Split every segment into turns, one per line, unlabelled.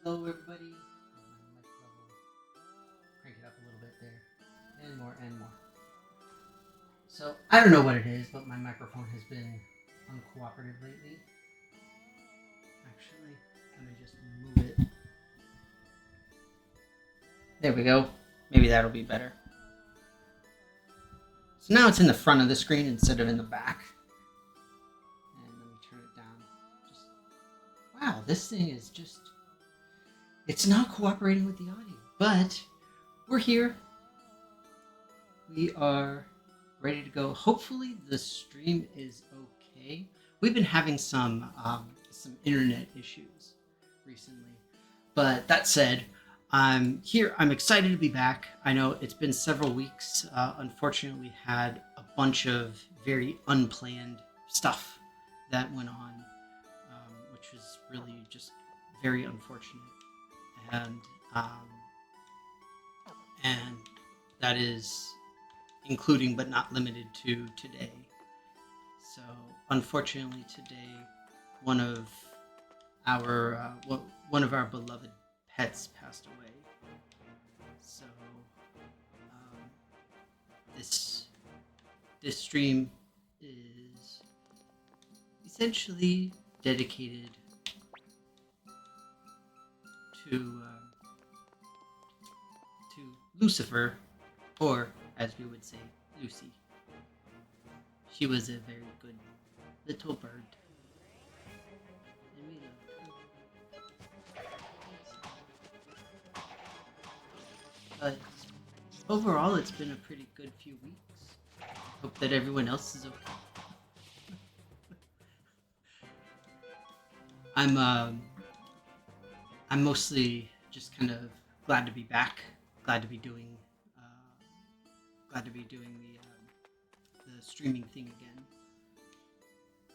Hello, everybody. My mic level. Crank it up a little bit there, and more and more. So I don't know what it is, but my microphone has been uncooperative lately. Actually, let me just move it. There we go. Maybe that'll be better. So now it's in the front of the screen instead of in the back. And let me turn it down. Just wow, this thing is just. It's not cooperating with the audio, but we're here. We are ready to go. Hopefully the stream is okay. We've been having some internet issues recently, but that said, I'm here. I'm excited to be back. I know it's been several weeks. Unfortunately, had a bunch of very unplanned stuff that went on, which was really just very unfortunate. And that is including but not limited to today. So unfortunately today, one of our beloved pets passed away. So this stream is essentially dedicated to Lucifer, or as we would say, Lucy. She was a very good little bird. And we loved her. But overall, it's been a pretty good few weeks. Hope that everyone else is okay. I'm mostly just kind of glad to be back. Glad to be doing the streaming thing again.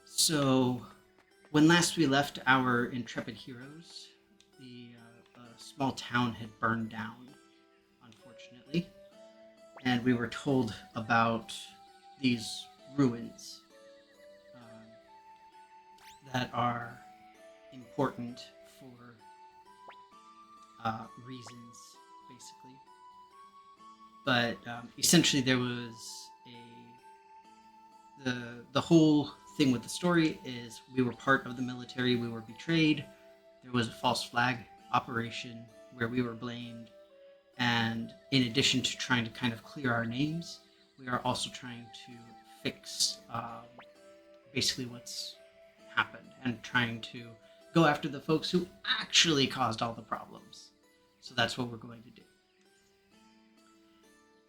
So, when last we left our intrepid heroes, the small town had burned down, unfortunately, and we were told about these ruins that are important for reasons, basically. But essentially, there was the whole thing with the story is we were part of the military. We were betrayed. There was a false flag operation where we were blamed, and in addition to trying to kind of clear our names, we are also trying to fix basically what's happened and trying to go after the folks who actually caused all the problems. So that's what we're going to do.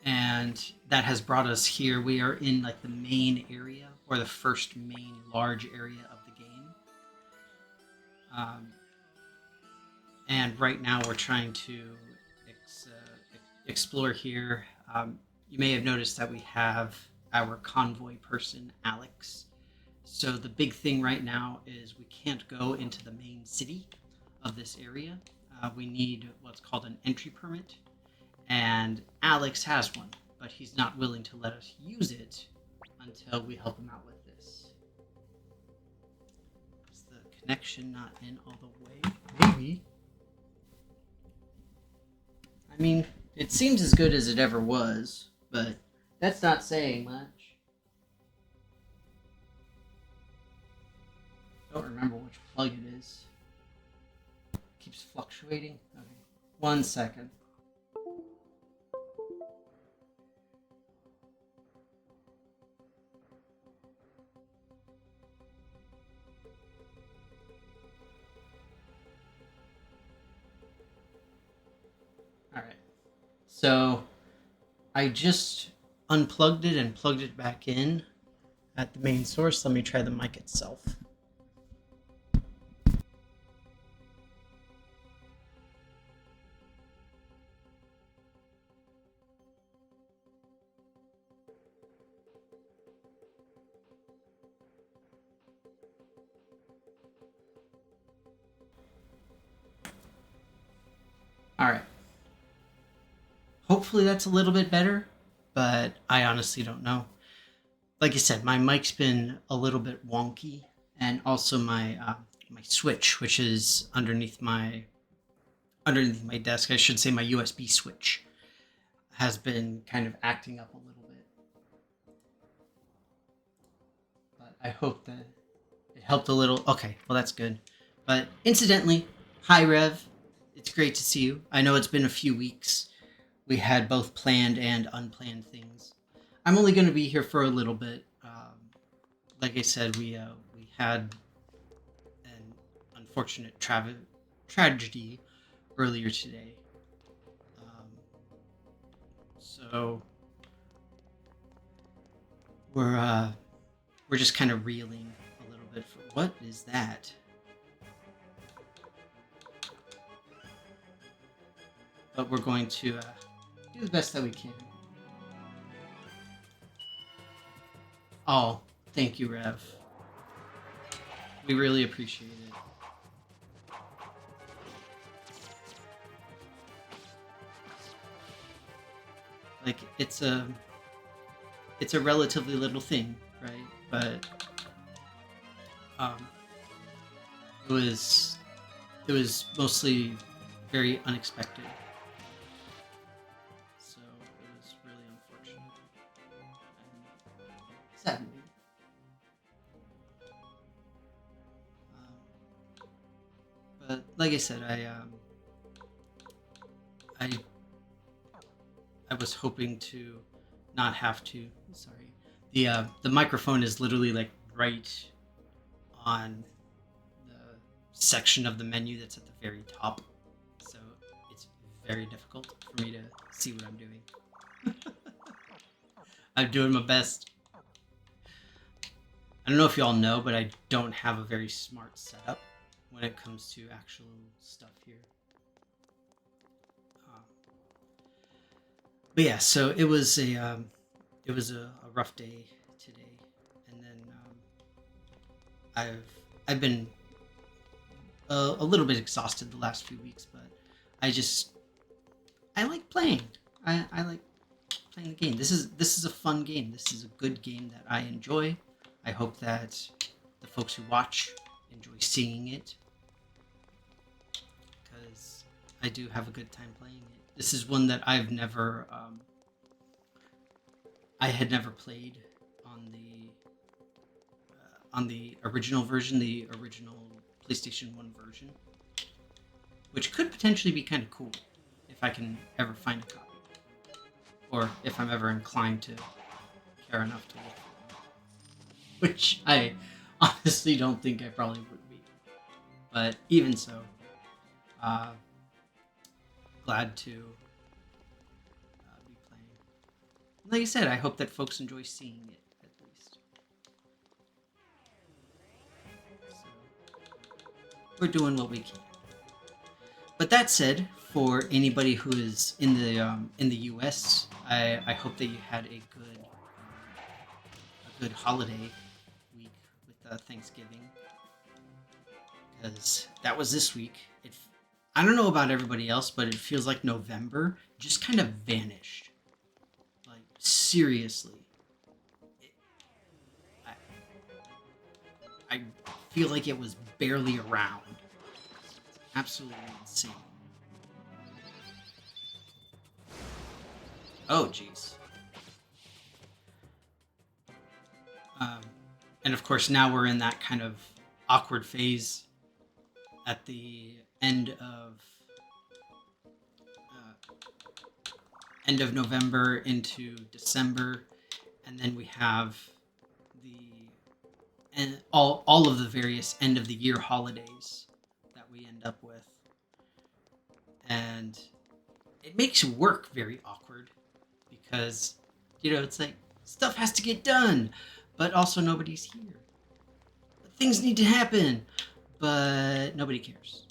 And that has brought us here. We are in like the main area, or the first main large area of the game. And right now we're trying to explore here. You may have noticed that we have our convoy person, Alex. So the big thing right now is we can't go into the main city of this area. We need what's called an entry permit. And Alex has one, but he's not willing to let us use it until we help him out with this. Is the connection not in all the way? Maybe. I mean, it seems as good as it ever was, but that's not saying much. I don't remember which plug it is. It keeps fluctuating. Okay. 1 second. Alright, so I just unplugged it and plugged it back in at the main source. Let me try the mic itself. Alright. Hopefully that's a little bit better, but I honestly don't know. Like I said, my mic's been a little bit wonky, and also my switch, which is underneath my underneath my desk, I should say my USB switch, has been kind of acting up a little bit. But I hope that it helped a little. Okay, well, that's good. But incidentally, hi, Rev. It's great to see you. I know it's been a few weeks. We had both planned and unplanned things. I'm only going to be here for a little bit. Like I said, we had an unfortunate tragedy earlier today. So we're just kind of reeling a little bit. What is that? But we're going to do the best that we can. Oh, thank you, Rev. We really appreciate it. Like, it's a relatively little thing, right? But it was mostly very unexpected. So it was really unfortunate and saddening. But like I said, I was hoping to not have to. Sorry, the microphone is literally like right on the section of the menu that's at the very top, so it's very difficult for me to see what I'm doing. I'm doing my best. I don't know if y'all know, but I don't have a very smart setup when it comes to actual stuff here. But yeah, so it was a rough day today, and then I've been a little bit exhausted the last few weeks, but I like playing. I like playing the game. This is a fun game. This is a good game that I enjoy. I hope that the folks who watch enjoy seeing it, because I do have a good time playing it. This is one that I had never played on the original version, the original PlayStation 1 version, which could potentially be kind of cool if I can ever find a copy, or if I'm ever inclined to care enough to look for one, which I honestly don't think I probably would be. But even so, glad to be playing. Like I said, I hope that folks enjoy seeing it, at least. So, we're doing what we can. But that said, for anybody who is in the U.S., I hope that you had a good holiday week with Thanksgiving, because that was this week. I don't know about everybody else, but it feels like November just kind of vanished. Like, seriously. I feel like it was barely around. It's absolutely insane. Oh, jeez. And of course, now we're in that kind of awkward phase at the end of November into December, and then we have all of the various end of the year holidays that we end up with, and it makes work very awkward because it's like stuff has to get done, but also nobody's here. But things need to happen, but nobody cares.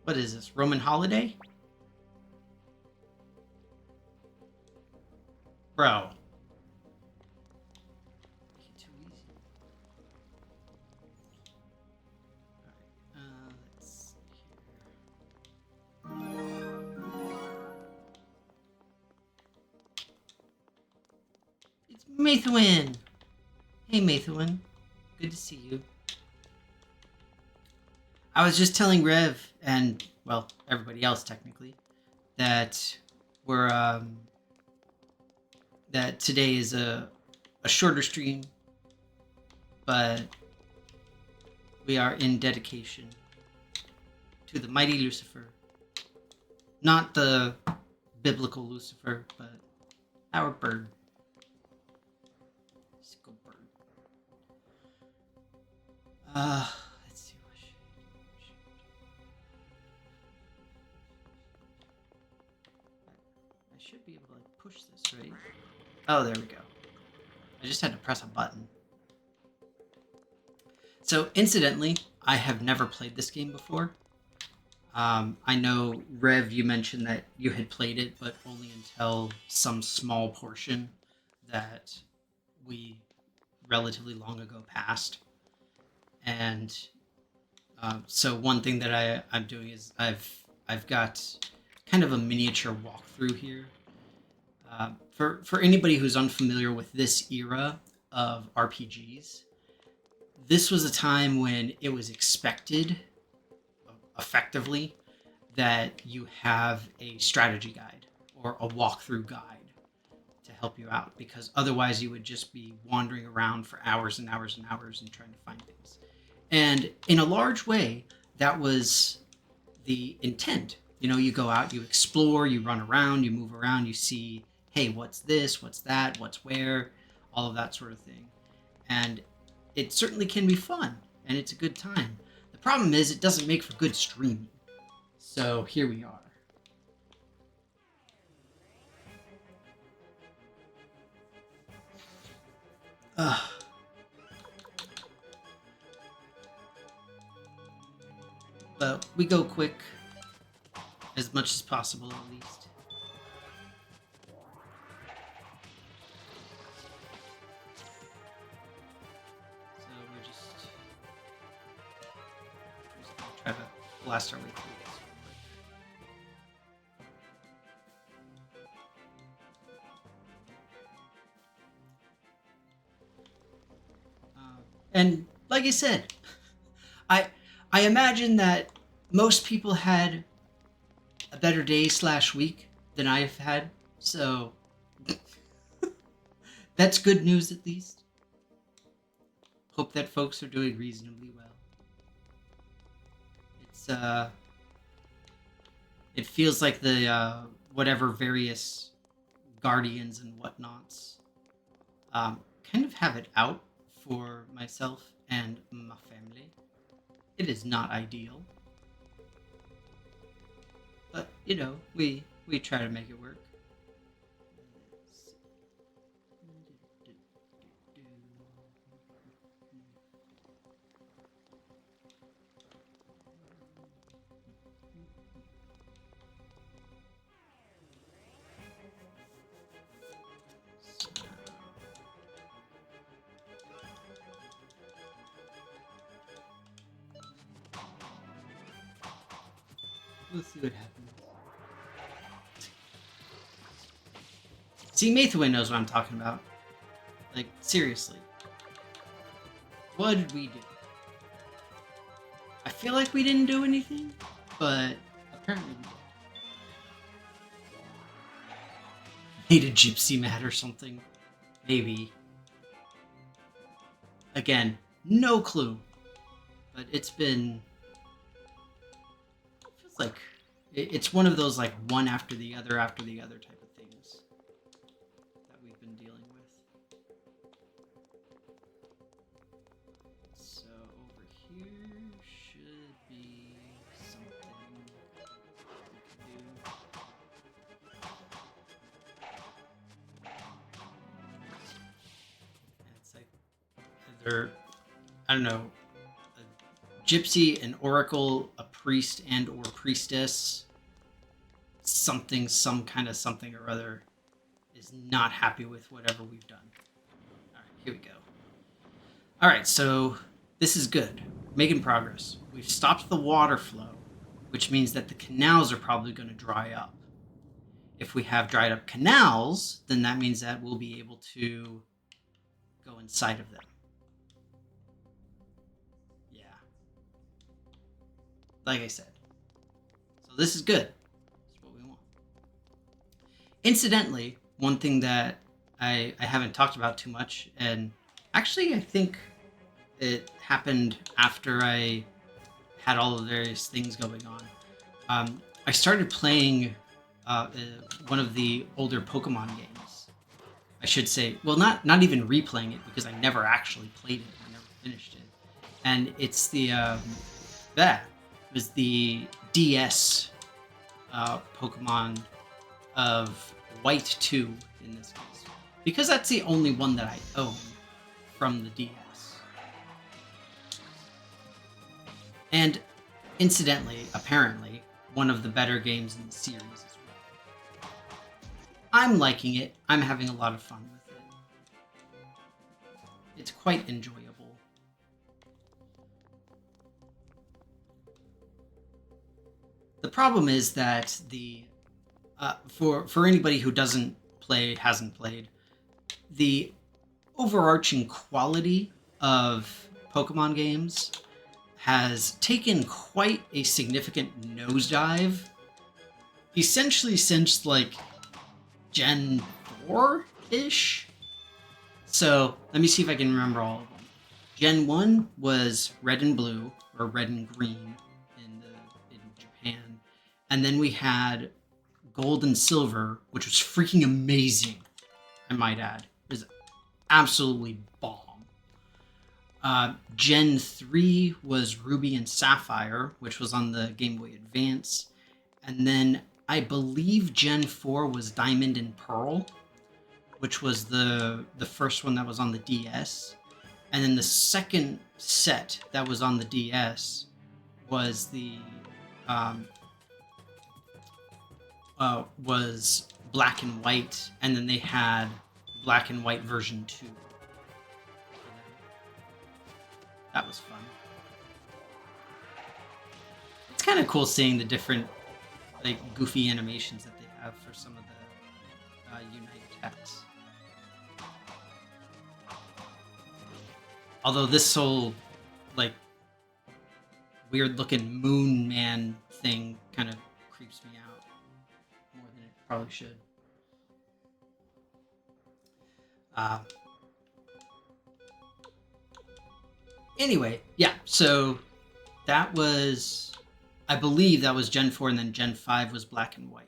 What is this, Roman holiday? Bro. Make it too easy. Alright, let's see here. Mathewin! Hey, Mathewin. Good to see you. I was just telling Rev and, well, everybody else technically, that we're that today is a shorter stream, but we are in dedication to the mighty Lucifer. Not the biblical Lucifer, but our bird. Sickle bird. Let's see what I should be able to like push this, right? Oh, there we go. I just had to press a button. So, incidentally, I have never played this game before. I know, Rev, you mentioned that you had played it, but only until some small portion that we relatively long ago passed. And so one thing that I'm doing is I've got kind of a miniature walkthrough here. For anybody who's unfamiliar with this era of RPGs, this was a time when it was expected, effectively, that you have a strategy guide or a walkthrough guide to help you out, because otherwise you would just be wandering around for hours and hours and hours and trying to find things. And in a large way, that was the intent. You know, you go out, you explore, you run around, you move around, you see, hey, what's this, what's that, what's where, all of that sort of thing. And it certainly can be fun, and it's a good time. The problem is it doesn't make for good streaming. So here we are. But we go quick, as much as possible at least. So we're just gonna try to blast our way through this real quick. And like I said, I imagine that most people had a better day / week than I've had, so that's good news at least. Hope that folks are doing reasonably well. It's it feels like the whatever various guardians and whatnots kind of have it out for myself and my family. It is not ideal, but you know, we try to make it work. We'll see what happens. See, Mathewin knows what I'm talking about. Like, seriously. What did we do? I feel like we didn't do anything, but apparently we did. Made a gypsy mat or something. Maybe. Again, no clue. But it's been... like it's one of those like one after the other type of things that we've been dealing with. So over here should be something we can do. And it's like either, I don't know, gypsy, an oracle, a priest and or priestess, something, some kind of something or other, is not happy with whatever we've done. All right, here we go. All right, so this is good. Making progress. We've stopped the water flow, which means that the canals are probably going to dry up. If we have dried up canals, then that means that we'll be able to go inside of them. Yeah. Like I said. So this is good. That's what we want. Incidentally, one thing that I haven't talked about too much, and actually I think it happened after I had all the various things going on. I started playing one of the older Pokemon games. I should say, well, not even replaying it because I never actually played it. I never finished it. And it's the that was the DS Pokemon of White 2 in this case, because that's the only one that I own from the DS. And incidentally, apparently, one of the better games in the series as well. I'm liking it. I'm having a lot of fun with it. It's quite enjoyable. The problem is that the for anybody who hasn't played, the overarching quality of Pokemon games has taken quite a significant nosedive, essentially since like Gen 4-ish. So let me see if I can remember all of them. Gen 1 was Red and Blue, or Red and Green in Japan. And then we had Gold and Silver, which was freaking amazing, I might add. It was absolutely bomb. Gen 3 was Ruby and Sapphire, which was on the Game Boy Advance. And then I believe Gen 4 was Diamond and Pearl, which was the first one that was on the DS. And then the second set that was on the DS was the was Black and White, and then they had Black and White version 2. That was fun. It's kind of cool seeing the different like goofy animations that they have for some of the Unite attacks. Although this whole like weird looking moon man thing kind of creeps me out more than it probably should. Anyway, yeah, so that was, I believe that was Gen 4, and then Gen 5 was Black and White.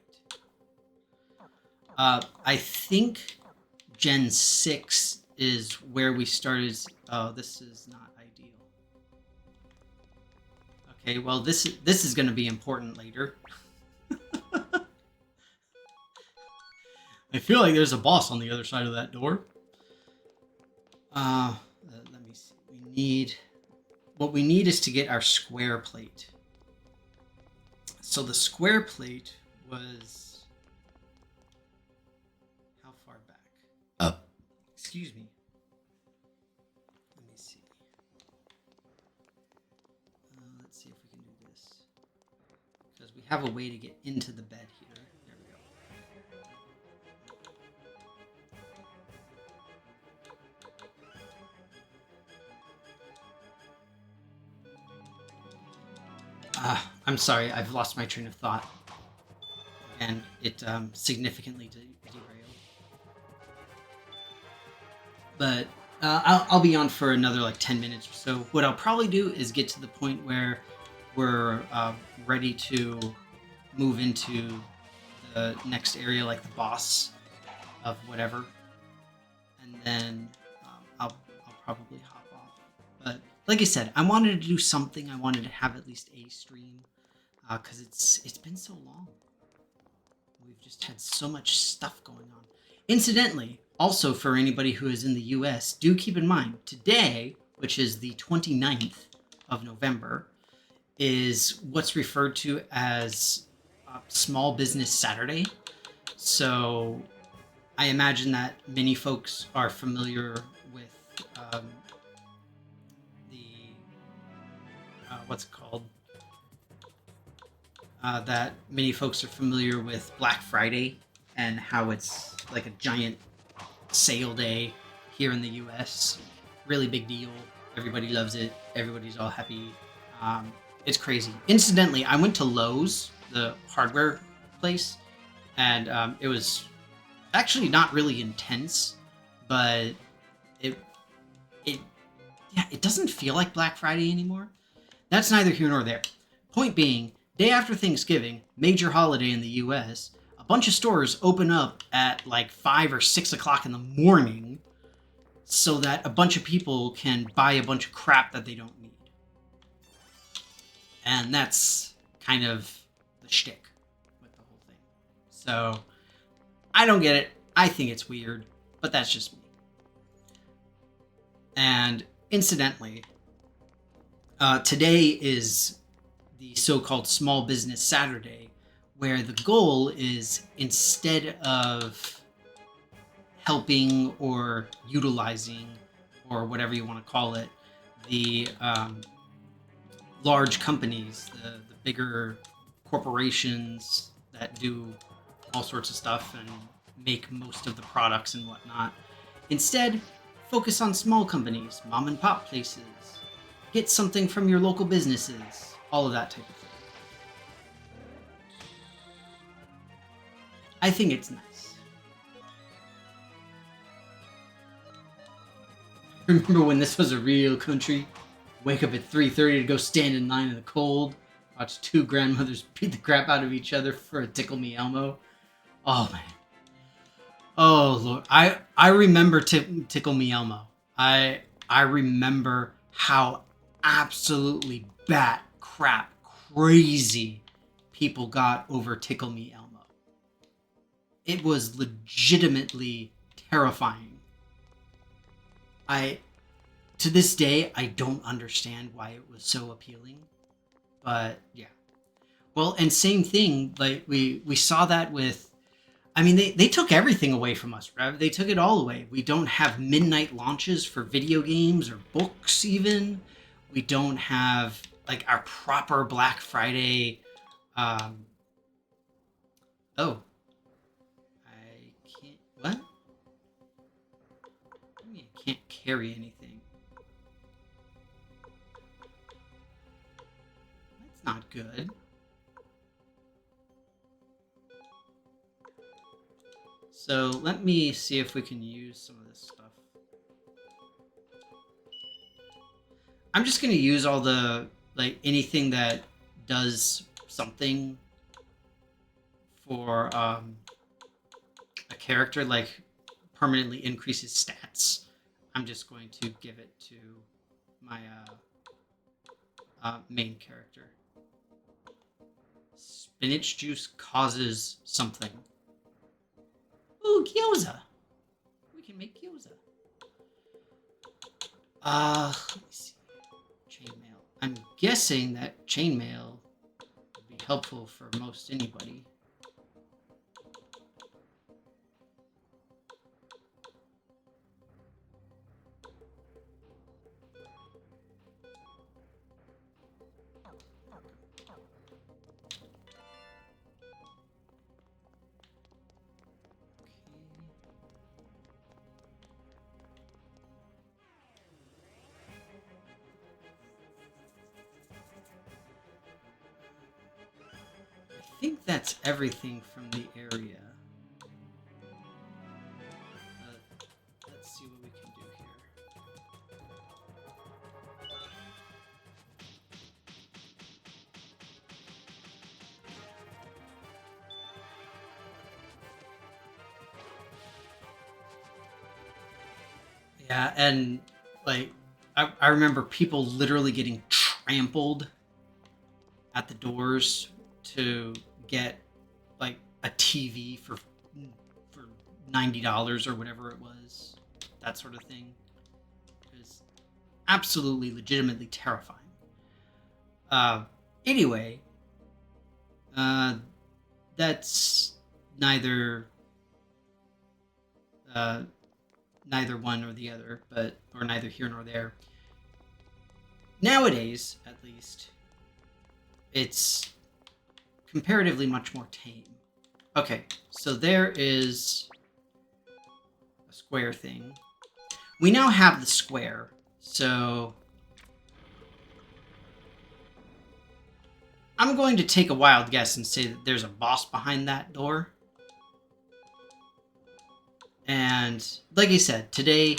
I think Gen 6 is where we started. Oh, this is not ideal. Okay, well, this is going to be important later. I feel like there's a boss on the other side of that door. Let me see. What we need is to get our square plate. So the square plate was how far back? Up. Excuse me. Let me see. Let's see if we can do this. Because we have a way to get into the bed here. There we go. I'm sorry, I've lost my train of thought. And it significantly derailed. But I'll be on for another like 10 minutes or so. What I'll probably do is get to the point where we're ready to move into the next area, like the boss of whatever. And then I'll probably hop off. But like I said, I wanted to do something. I wanted to have at least a stream because it's been so long. We've just had so much stuff going on. Incidentally, also for anybody who is in the US, do keep in mind, today, which is the 29th of November, is what's referred to as Small Business Saturday. So I imagine that many folks are familiar with what's it called? That many folks are familiar with Black Friday and how it's like a giant sale day here in the US. Really big deal. Everybody loves it. Everybody's all happy. It's crazy. Incidentally, I went to Lowe's, the hardware place, and it was actually not really intense, but it it doesn't feel like Black Friday anymore. That's neither here nor there. Point being, day after Thanksgiving, major holiday in the US, a bunch of stores open up at like 5 or 6 o'clock in the morning so that a bunch of people can buy a bunch of crap that they don't need. And that's kind of the shtick with the whole thing. So, I don't get it. I think it's weird, but that's just me. And incidentally, today is the so-called Small Business Saturday, where the goal is, instead of helping or utilizing, or whatever you want to call it, the large companies, the bigger corporations that do all sorts of stuff and make most of the products and whatnot, instead focus on small companies, mom and pop places, get something from your local businesses, all of that type of thing. I think it's nice. Remember when this was a real country? Wake up at 3:30 to go stand in line in the cold, watch two grandmothers beat the crap out of each other for a Tickle Me Elmo. Oh man. Oh Lord, I remember Tickle Me Elmo. I remember how absolutely bat crap crazy people got over Tickle Me Elmo. It was legitimately terrifying. To this day, I don't understand why it was so appealing, but yeah. Well, and same thing, like we saw that with, I mean, they took everything away from us, right? They took it all away. We don't have midnight launches for video games or books even. We don't have, like, our proper Black Friday. Oh. I can't, what? I mean, I can't carry anything. That's not good. So let me see if we can use some of this stuff. I'm just going to use all the, like, anything that does something for a character, like permanently increases stats. I'm just going to give it to my main character. Spinach juice causes something. Ooh, gyoza. We can make gyoza. Let me see. Chainmail. I'm guessing that chainmail would be helpful for most anybody. I think that's everything from the area. Let's see what we can do here. Yeah, and like I remember people literally getting trampled at the doors to get like a TV for $90 or whatever it was, that sort of thing. It was absolutely, legitimately terrifying. Anyway, that's neither one or the other, or neither here nor there. Nowadays, at least, it's comparatively much more tame. Okay, so there is a square thing. we now have the square, so I'm going to take a wild guess and say that there's a boss behind that door. And like I said, today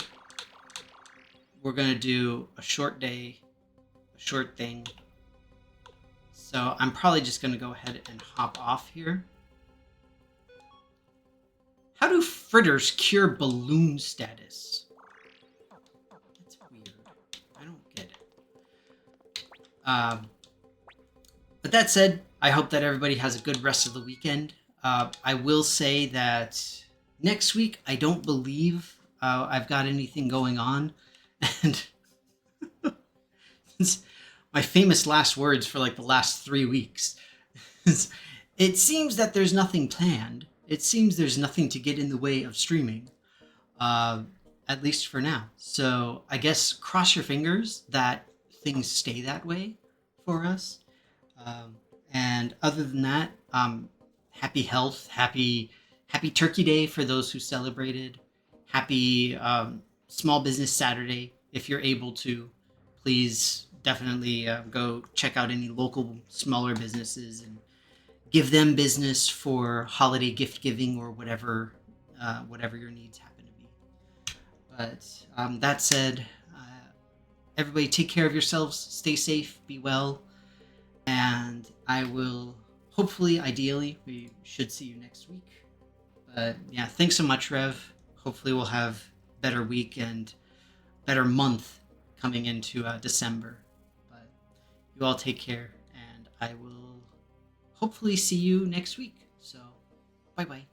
we're going to do a short day, a short thing. So I'm probably just going to go ahead and hop off here. How do fritters cure balloon status? That's weird. I don't get it. But that said, I hope that everybody has a good rest of the weekend. I will say that next week, I don't believe I've got anything going on. And my famous last words for like the last 3 weeks. It seems that there's nothing planned. It seems there's nothing to get in the way of streaming, at least for now. So I guess cross your fingers that things stay that way for us. And other than that, happy health, happy Turkey Day for those who celebrated. Happy Small Business Saturday. If you're able to, please definitely go check out any local smaller businesses and give them business for holiday gift giving or whatever your needs happen to be. But that said, everybody take care of yourselves, stay safe, be well, and I will hopefully, ideally, we should see you next week. But yeah, thanks so much, Rev. Hopefully we'll have better week and better month coming into December. But you all take care, and I will hopefully see you next week. So, bye-bye.